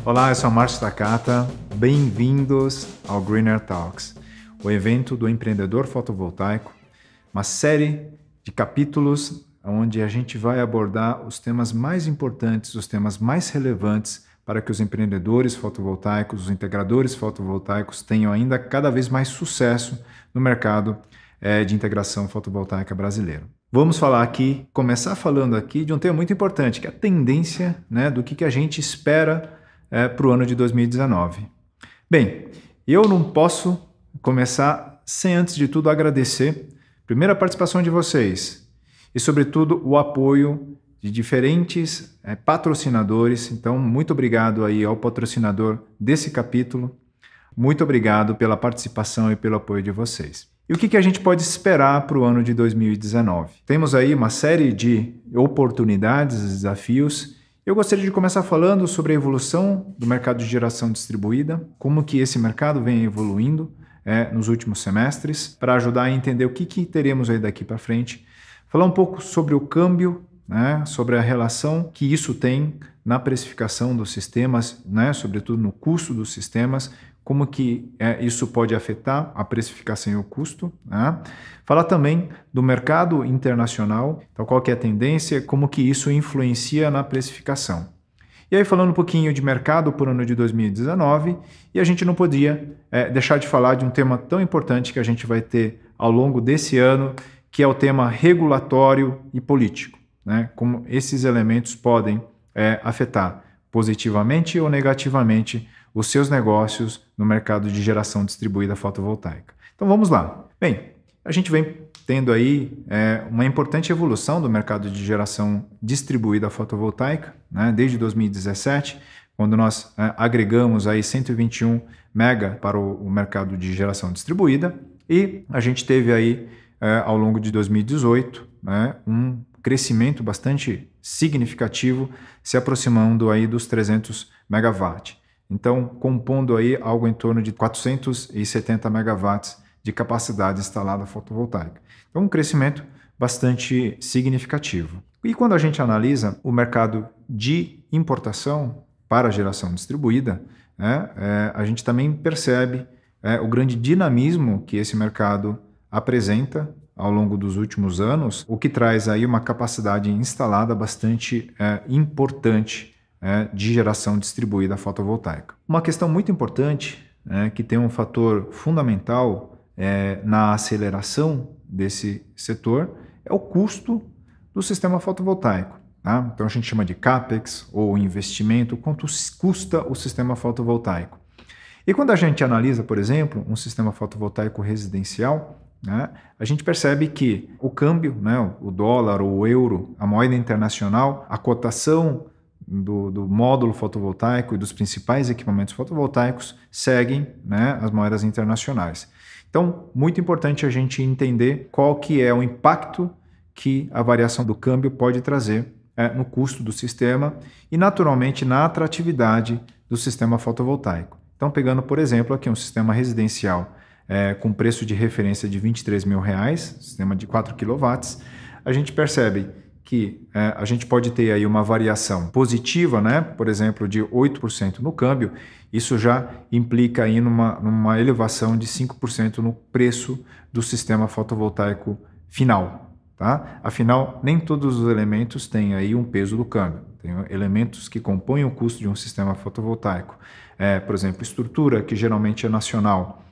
Olá, eu sou Márcio Takata, bem-vindos ao Greener Talks, o evento do empreendedor fotovoltaico, uma série de capítulos onde a gente vai abordar os temas mais importantes, os temas mais relevantes para que os empreendedores fotovoltaicos, os integradores fotovoltaicos tenham ainda cada vez mais sucesso no mercado de integração fotovoltaica brasileiro. Vamos começar falando aqui de um tema muito importante, que é a tendência, do que a gente espera para o ano de 2019. Bem, eu não posso começar sem, antes de tudo, agradecer, primeiro, a participação de vocês e, sobretudo, o apoio de diferentes patrocinadores. Então, muito obrigado aí ao patrocinador desse capítulo. Muito obrigado pela participação e pelo apoio de vocês. E o que a gente pode esperar para o ano de 2019? Temos aí uma série de oportunidades, desafios. Eu gostaria de começar falando sobre a evolução do mercado de geração distribuída, como que esse mercado vem evoluindo nos últimos semestres, para ajudar a entender o que teremos aí daqui para frente. Falar um pouco sobre o câmbio, sobre a relação que isso tem na precificação dos sistemas, sobretudo no custo dos sistemas, como que isso pode afetar a precificação e o custo. Falar também do mercado internacional, então qual que é a tendência, como que isso influencia na precificação. E aí falando um pouquinho de mercado por ano de 2019, e a gente não podia deixar de falar de um tema tão importante que a gente vai ter ao longo desse ano, que é o tema regulatório e político, como esses elementos podem afetar positivamente ou negativamente os seus negócios no mercado de geração distribuída fotovoltaica. Então vamos lá. Bem, a gente vem tendo aí uma importante evolução do mercado de geração distribuída fotovoltaica, desde 2017, quando nós agregamos aí 121 mega para o mercado de geração distribuída, e a gente teve aí ao longo de 2018 um crescimento bastante significativo, se aproximando aí dos 300 megawatts. Então, compondo aí algo em torno de 470 megawatts de capacidade instalada fotovoltaica. Então, um crescimento bastante significativo. E quando a gente analisa o mercado de importação para a geração distribuída, a gente também percebe o grande dinamismo que esse mercado apresenta ao longo dos últimos anos, o que traz aí uma capacidade instalada bastante importante de geração distribuída fotovoltaica. Uma questão muito importante, que tem um fator fundamental na aceleração desse setor, é o custo do sistema fotovoltaico. Então a gente chama de CAPEX ou investimento, quanto custa o sistema fotovoltaico. E quando a gente analisa, por exemplo, um sistema fotovoltaico residencial, a gente percebe que o câmbio, o dólar ou o euro, a moeda internacional, a cotação do módulo fotovoltaico e dos principais equipamentos fotovoltaicos seguem as moedas internacionais. Então, muito importante a gente entender qual que é o impacto que a variação do câmbio pode trazer no custo do sistema e, naturalmente, na atratividade do sistema fotovoltaico. Então, pegando, por exemplo, aqui um sistema residencial com preço de referência de R$23 mil, sistema de 4 kW, a gente percebe que a gente pode ter aí uma variação positiva, por exemplo, de 8% no câmbio. Isso já implica aí numa elevação de 5% no preço do sistema fotovoltaico final. Afinal, nem todos os elementos têm aí um peso do câmbio. Tem elementos que compõem o custo de um sistema fotovoltaico. Por exemplo, estrutura, que geralmente é nacional.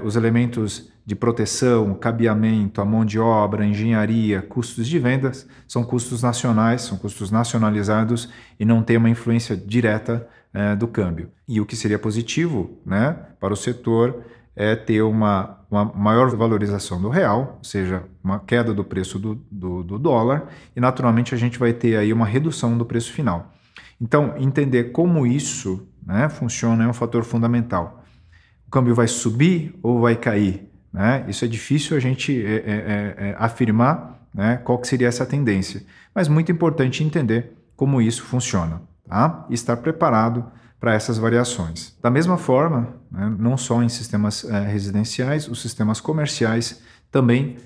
Os elementos de proteção, cabeamento, a mão de obra, engenharia, custos de vendas, são custos nacionais, são custos nacionalizados e não tem uma influência direta do câmbio. E o que seria positivo para o setor é ter uma maior valorização do real, ou seja, uma queda do preço do dólar, e naturalmente a gente vai ter aí uma redução do preço final. Então, entender como isso funciona é um fator fundamental. O câmbio vai subir ou vai cair? Isso é difícil a gente afirmar qual que seria essa tendência, mas muito importante entender como isso funciona, e estar preparado para essas variações. Da mesma forma, não só em sistemas residenciais, os sistemas comerciais também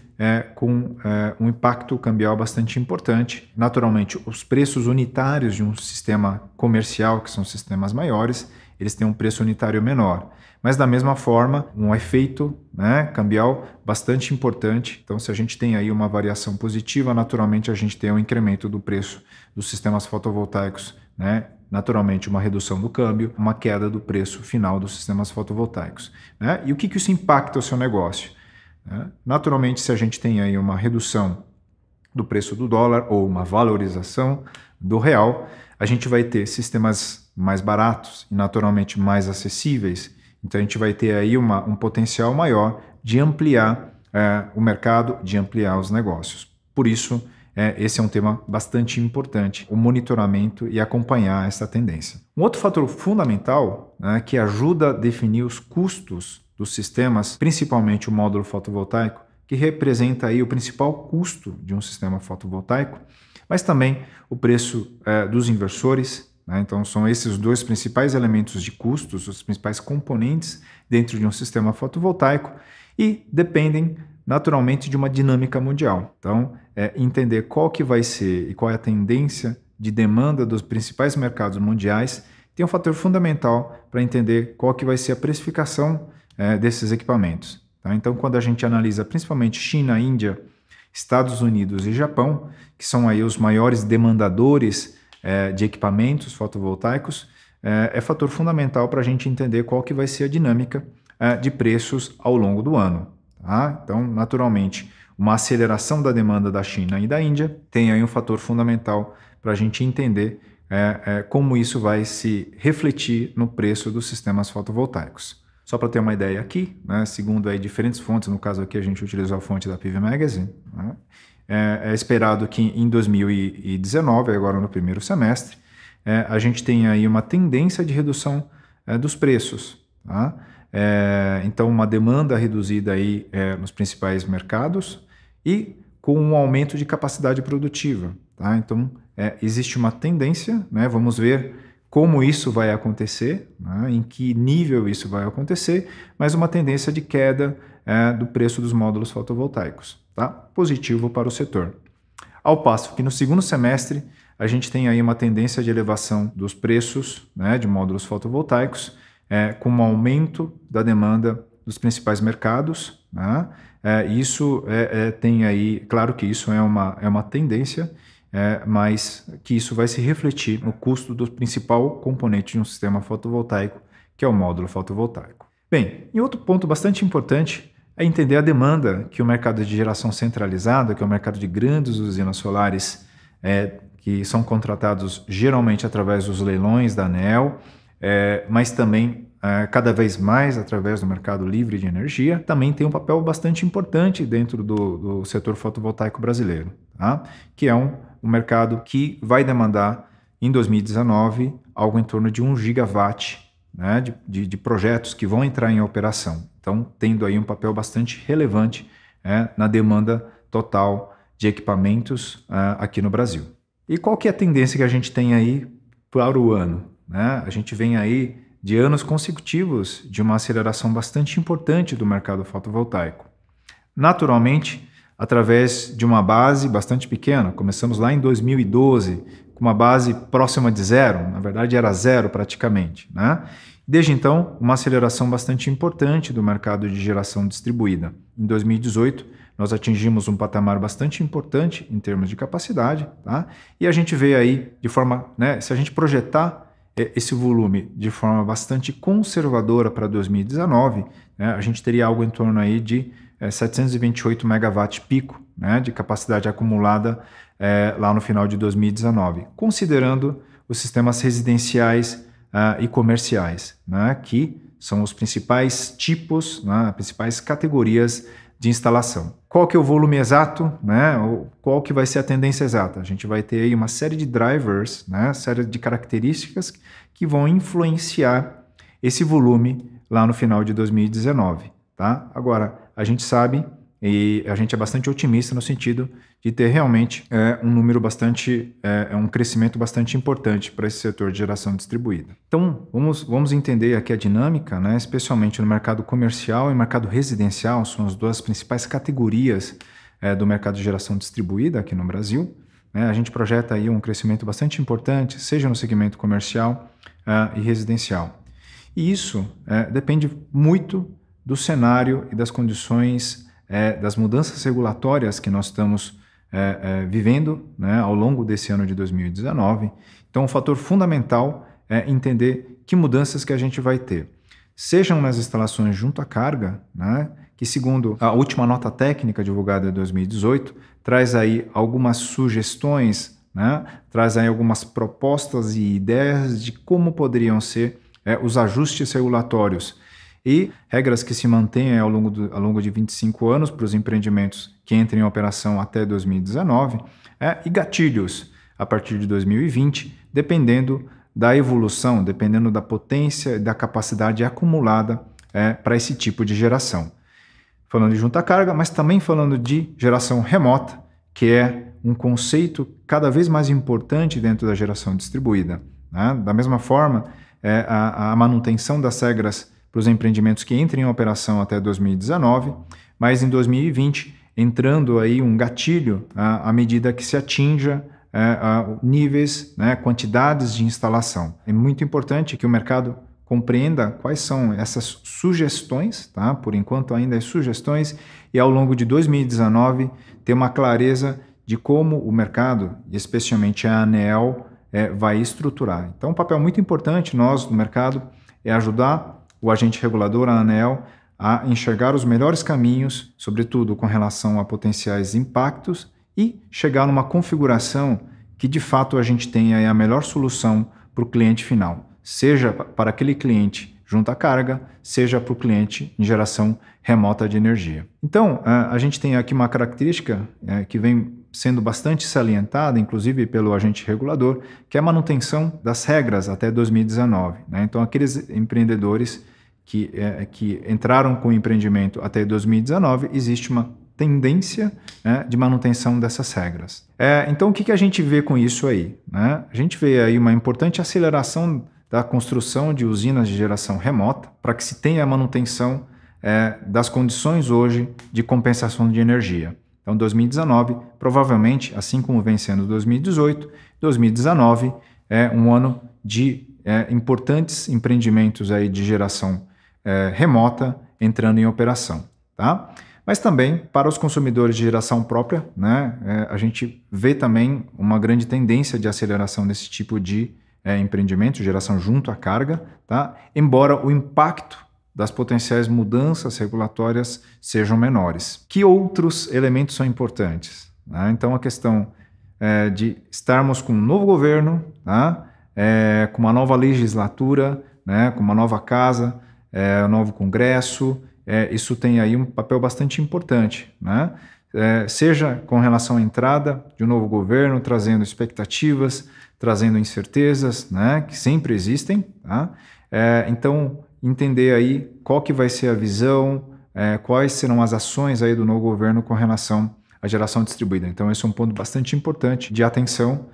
com um impacto cambial bastante importante. Naturalmente, os preços unitários de um sistema comercial, que são sistemas maiores, eles têm um preço unitário menor. Mas, da mesma forma, um efeito cambial bastante importante. Então, se a gente tem aí uma variação positiva, naturalmente a gente tem um incremento do preço dos sistemas fotovoltaicos, naturalmente uma redução do câmbio, uma queda do preço final dos sistemas fotovoltaicos. E o que isso impacta o seu negócio? Naturalmente, se a gente tem aí uma redução do preço do dólar ou uma valorização do real, a gente vai ter sistemas mais baratos e naturalmente mais acessíveis. Então, a gente vai ter aí um potencial maior de ampliar o mercado, de ampliar os negócios. Por isso, esse é um tema bastante importante, o monitoramento e acompanhar essa tendência. Um outro fator fundamental que ajuda a definir os custos dos sistemas, principalmente o módulo fotovoltaico, que representa aí o principal custo de um sistema fotovoltaico, mas também o preço dos inversores. Então, são esses dois principais elementos de custos, os principais componentes dentro de um sistema fotovoltaico e dependem naturalmente de uma dinâmica mundial. Então, entender qual que vai ser e qual é a tendência de demanda dos principais mercados mundiais tem um fator fundamental para entender qual que vai ser a precificação desses equipamentos. Tá? Então, quando a gente analisa principalmente China, Índia, Estados Unidos e Japão, que são aí os maiores demandadores de equipamentos fotovoltaicos, é fator fundamental para a gente entender qual que vai ser a dinâmica de preços ao longo do ano. Tá? Então, naturalmente, uma aceleração da demanda da China e da Índia tem aí um fator fundamental para a gente entender como isso vai se refletir no preço dos sistemas fotovoltaicos. Só para ter uma ideia aqui, segundo aí diferentes fontes, no caso aqui a gente utilizou a fonte da PV Magazine, é esperado que em 2019, agora no primeiro semestre, a gente tenha aí uma tendência de redução dos preços. Tá? Então, uma demanda reduzida aí nos principais mercados e com um aumento de capacidade produtiva. Tá? Então, existe uma tendência, vamos ver como isso vai acontecer, em que nível isso vai acontecer, mas uma tendência de queda do preço dos módulos fotovoltaicos. Tá? Positivo para o setor. Ao passo que no segundo semestre a gente tem aí uma tendência de elevação dos preços de módulos fotovoltaicos, com um aumento da demanda dos principais mercados. Isso tem aí, claro que isso é uma tendência, mas que isso vai se refletir no custo do principal componente de um sistema fotovoltaico, que é o módulo fotovoltaico. Bem, e outro ponto bastante importante é entender a demanda que o mercado de geração centralizada, que é o mercado de grandes usinas solares, que são contratados geralmente através dos leilões da ANEEL, mas também cada vez mais através do mercado livre de energia, também tem um papel bastante importante dentro do setor fotovoltaico brasileiro, tá? Que é um mercado que vai demandar, em 2019, algo em torno de 1 gigawatt de projetos que vão entrar em operação. Então, tendo aí um papel bastante relevante na demanda total de equipamentos aqui no Brasil. E qual que é a tendência que a gente tem aí para o ano? A gente vem aí de anos consecutivos de uma aceleração bastante importante do mercado fotovoltaico. Naturalmente, através de uma base bastante pequena, começamos lá em 2012, com uma base próxima de zero, na verdade era zero praticamente. Desde então, uma aceleração bastante importante do mercado de geração distribuída. Em 2018, nós atingimos um patamar bastante importante em termos de capacidade, tá? E a gente vê aí de forma, se a gente projetar esse volume de forma bastante conservadora para 2019, a gente teria algo em torno aí de 728 megawatt pico de capacidade acumulada lá no final de 2019, considerando os sistemas residenciais e comerciais, que são os principais tipos, as principais categorias de instalação. Qual que é o volume exato? Qual que vai ser a tendência exata? A gente vai ter aí uma série de drivers, série de características que vão influenciar esse volume lá no final de 2019. Tá? Agora, a gente sabe e a gente é bastante otimista no sentido de ter realmente um número bastante, um crescimento bastante importante para esse setor de geração distribuída. Então, vamos entender aqui a dinâmica, né, especialmente no mercado comercial e mercado residencial, são as duas principais categorias do mercado de geração distribuída aqui no Brasil. A gente projeta aí um crescimento bastante importante, seja no segmento comercial e residencial. E isso depende muito do cenário e das condições das mudanças regulatórias que nós estamos vivendo, né, ao longo desse ano de 2019. Então, um fator fundamental é entender que mudanças que a gente vai ter. Sejam nas instalações junto à carga, né, que segundo a última nota técnica divulgada em 2018, traz aí algumas sugestões, né, traz aí algumas propostas e ideias de como poderiam ser os ajustes regulatórios e regras que se mantêm ao longo de 25 anos para os empreendimentos que entrem em operação até 2019 e gatilhos a partir de 2020, dependendo da evolução, dependendo da potência e da capacidade acumulada para esse tipo de geração. Falando de junta carga, mas também falando de geração remota, que é um conceito cada vez mais importante dentro da geração distribuída, né? Da mesma forma, a manutenção das regras para os empreendimentos que entrem em operação até 2019, mas em 2020 entrando aí um gatilho à medida que se atinja níveis, né, quantidades de instalação. É muito importante que o mercado compreenda quais são essas sugestões, tá? Por enquanto ainda é sugestões, e ao longo de 2019 ter uma clareza de como o mercado, e especialmente a ANEEL, vai estruturar. Então, um papel muito importante nós no mercado é ajudar o agente regulador, a ANEEL, a enxergar os melhores caminhos, sobretudo com relação a potenciais impactos, e chegar numa configuração que de fato a gente tenha aí a melhor solução para o cliente final, seja para aquele cliente junto à carga, seja para o cliente em geração remota de energia. Então, a gente tem aqui uma característica que vem sendo bastante salientada, inclusive pelo agente regulador, que é a manutenção das regras até 2019. Né? Então, aqueles empreendedores que entraram com o empreendimento até 2019, existe uma tendência, né, de manutenção dessas regras. Então, o que a gente vê com isso aí? Né? A gente vê aí uma importante aceleração da construção de usinas de geração remota para que se tenha a manutenção das condições hoje de compensação de energia. Então, 2019, provavelmente, assim como vem sendo 2018, 2019 é um ano de importantes empreendimentos aí de geração remota entrando em operação, tá? Mas também para os consumidores de geração própria, né, a gente vê também uma grande tendência de aceleração desse tipo de empreendimento, geração junto à carga, tá? Embora o impacto das potenciais mudanças regulatórias sejam menores. Que outros elementos são importantes? Né? Então, a questão de estarmos com um novo governo, tá? Com uma nova legislatura, né? Com uma nova casa, um novo Congresso, isso tem aí um papel bastante importante, né? Seja com relação à entrada de um novo governo, trazendo expectativas, trazendo incertezas, né? Que sempre existem, tá? Então, entender aí qual que vai ser a visão, quais serão as ações aí do novo governo com relação à geração distribuída. Então, esse é um ponto bastante importante de atenção,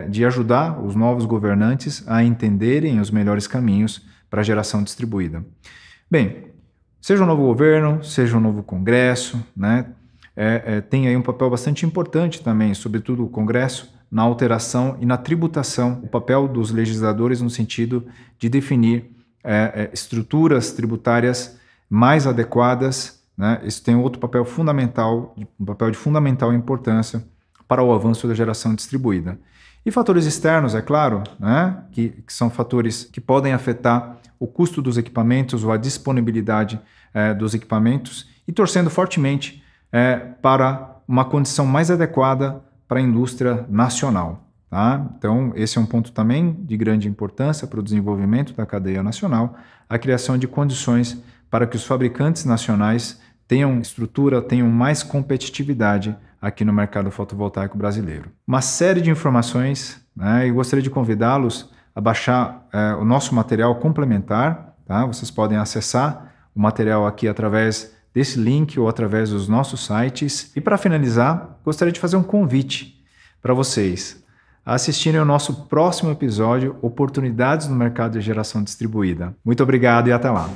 de ajudar os novos governantes a entenderem os melhores caminhos para a geração distribuída. Bem, seja um novo governo, seja um novo Congresso, né, tem aí um papel bastante importante também, sobretudo o Congresso, na alteração e na tributação, o papel dos legisladores no sentido de definir estruturas tributárias mais adequadas, né? Isso tem outro papel fundamental, um papel de fundamental importância para o avanço da geração distribuída. E fatores externos, é claro, né? que são fatores que podem afetar o custo dos equipamentos ou a disponibilidade dos equipamentos e torcendo fortemente para uma condição mais adequada para a indústria nacional. Tá? Então, esse é um ponto também de grande importância para o desenvolvimento da cadeia nacional, a criação de condições para que os fabricantes nacionais tenham estrutura, tenham mais competitividade aqui no mercado fotovoltaico brasileiro. Uma série de informações, né, e gostaria de convidá-los a baixar o nosso material complementar. Tá? Vocês podem acessar o material aqui através desse link ou através dos nossos sites. E para finalizar, gostaria de fazer um convite para vocês a assistirem ao nosso próximo episódio, Oportunidades no Mercado de Geração Distribuída. Muito obrigado e até lá!